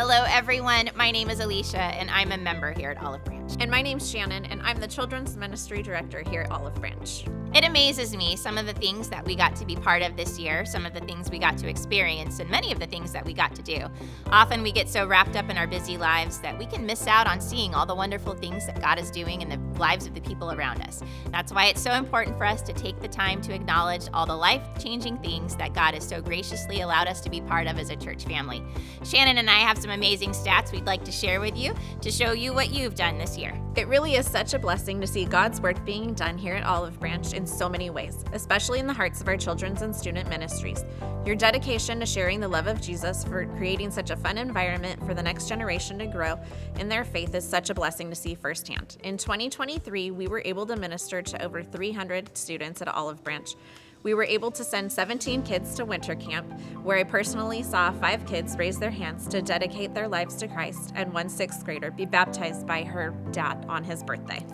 Hello, everyone. My name is Alicia, and I'm a member here at Olive Branch. And my name's Shannon, and I'm the Children's Ministry Director here at Olive Branch. It amazes me some of the things that we got to be part of this year, some of the things we got to experience, and many of the things that we got to do. Often we get so wrapped up in our busy lives that we can miss out on seeing all the wonderful things that God is doing in the lives of the people around us. That's why it's so important for us to take the time to acknowledge all the life-changing things that God has so graciously allowed us to be part of as a church family. Shannon and I have some amazing stats we'd like to share with you to show you what you've done this year. It really is such a blessing to see God's work being done here at Olive Branch in so many ways, especially in the hearts of our children's and student ministries. Your dedication to sharing the love of Jesus for creating such a fun environment for the next generation to grow in their faith is such a blessing to see firsthand. In 2023, we were able to minister to over 300 students at Olive Branch. We were able to send 17 kids to winter camp, where I personally saw 5 kids raise their hands to dedicate their lives to Christ and one 6th grader be baptized by her dad on his birthday.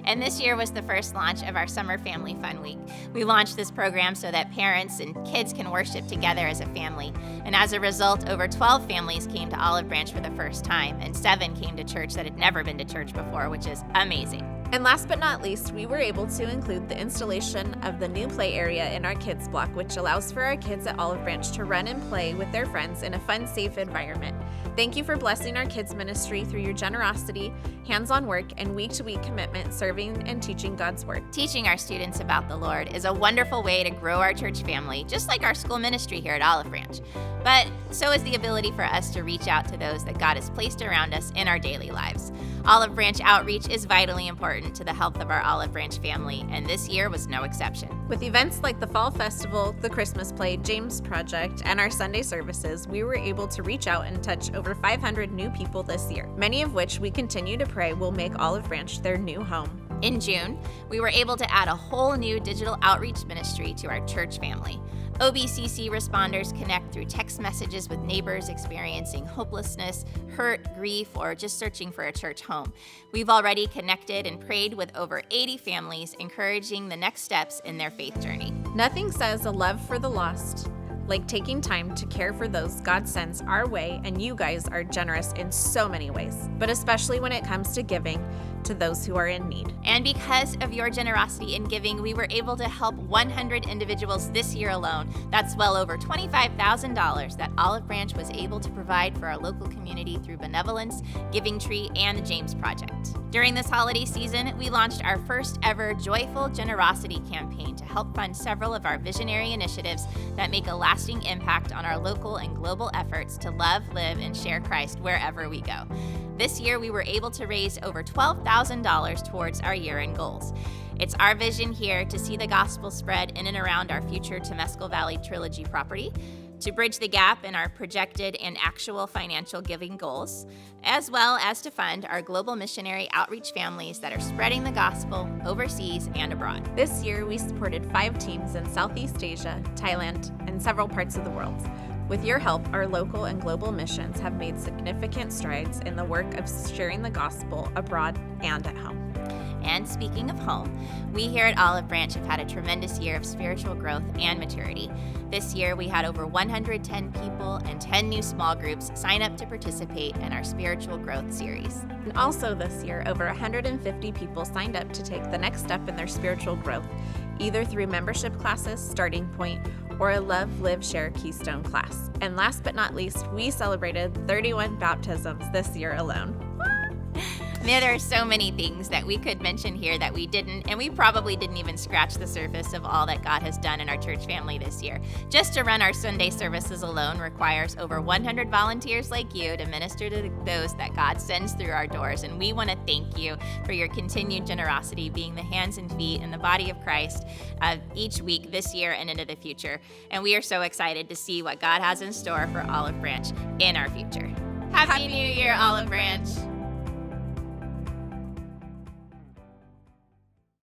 And this year was the first launch of our Summer Family Fun Week. We launched this program so that parents and kids can worship together as a family. And as a result, over 12 families came to Olive Branch for the first time, and 7 came to church that had never been to church before, which is amazing. And last but not least, we were able to include the installation of the new play area in our kids block, which allows for our kids at Olive Branch to run and play with their friends in a fun, safe environment. Thank you for blessing our kids ministry through your generosity, hands-on work, and week-to-week commitment serving and teaching God's Word. Teaching our students about the Lord is a wonderful way to grow our church family, just like our school ministry here at Olive Branch. But so is the ability for us to reach out to those that God has placed around us in our daily lives. Olive Branch outreach is vitally important to the health of our Olive Branch family, and this year was no exception. With events like the Fall Festival, the Christmas Play, James Project, and our Sunday services, we were able to reach out and touch over 500 new people this year, many of which we continue to pray will make Olive Branch their new home. In June, we were able to add a whole new digital outreach ministry to our church family. OBCC responders connect through text messages with neighbors experiencing hopelessness, hurt, grief, or just searching for a church home. We've already connected and prayed with over 80 families, encouraging the next steps in their faith journey. Nothing says a love for the lost like taking time to care for those God sends our way, and you guys are generous in so many ways, but especially when it comes to giving to those who are in need. And because of your generosity in giving, we were able to help 100 individuals this year alone. That's well over $25,000 that Olive Branch was able to provide for our local community through Benevolence, Giving Tree, and the James Project. During this holiday season, we launched our first ever Joyful Generosity campaign to help fund several of our visionary initiatives that make a lasting impact on our local and global efforts to love, live, and share Christ wherever we go. This year, we were able to raise over $12,000 towards our year-end goals. It's our vision here to see the gospel spread in and around our future Temescal Valley Trilogy property, to bridge the gap in our projected and actual financial giving goals, as well as to fund our global missionary outreach families that are spreading the gospel overseas and abroad. This year, we supported 5 teams in Southeast Asia, Thailand, and several parts of the world. With your help, our local and global missions have made significant strides in the work of sharing the gospel abroad and at home. And speaking of home, we here at Olive Branch have had a tremendous year of spiritual growth and maturity. This year, we had over 110 people and 10 new small groups sign up to participate in our spiritual growth series. And also this year, over 150 people signed up to take the next step in their spiritual growth, either through membership classes, Starting Point, or a Love, Live, Share Keystone class. And last but not least, we celebrated 31 baptisms this year alone. There are so many things that we could mention here that we didn't, and we probably didn't even scratch the surface of all that God has done in our church family this year. Just to run our Sunday services alone requires over 100 volunteers like you to minister to those that God sends through our doors, and we want to thank you for your continued generosity, being the hands and feet in the body of Christ each week this year and into the future. And we are so excited to see what God has in store for Olive Branch in our future. Happy New Year, Olive Branch!